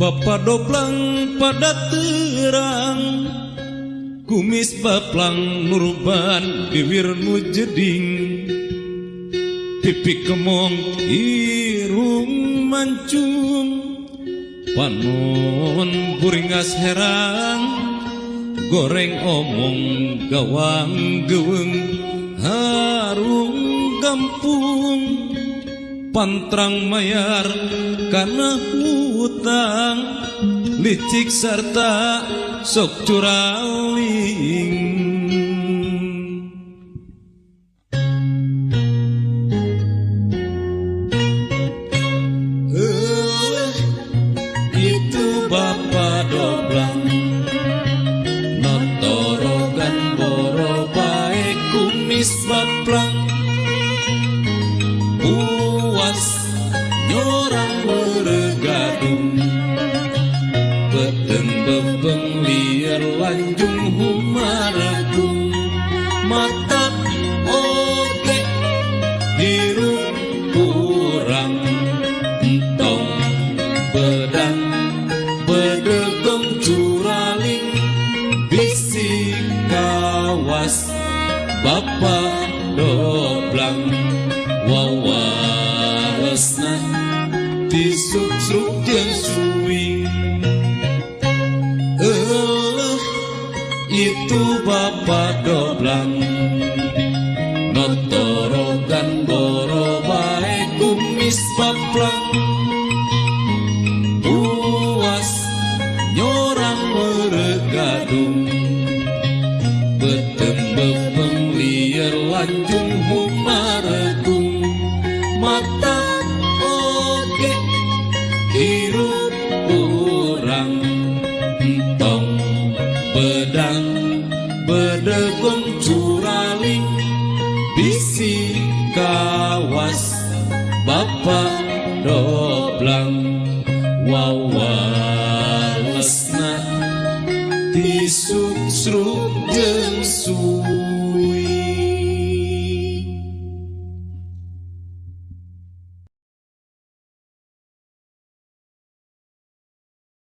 Bapak doblang pada terang, kumis baplang nurban bibir nu jeding, pipi kemong irung mancung, panon buringas herang, goreng omong gawang geweng, harung gampung, pantrang mayar kana hutang, licik sarta sok curaling. Itu bapak doblang, notorogan boro bae kumis baplang, puas nyorang meregadung, peteng bebeng liar lanjung humaragung, mata oge hirup kurang, entong bedang bedegong curaling, bisi kawas bapak doblang, wawaresna tisuk-suk jeung suwing. Itu bapak doblang, notorogan boro bae kumis baplang, puas nyorang meregadung, beteng bebeng liar lanjung humaragung, mata oge hirup kurang, entong bedang bedegong curaling, bisi kawas bapak doblang, wawalesna tisuk sruk jeung suwing.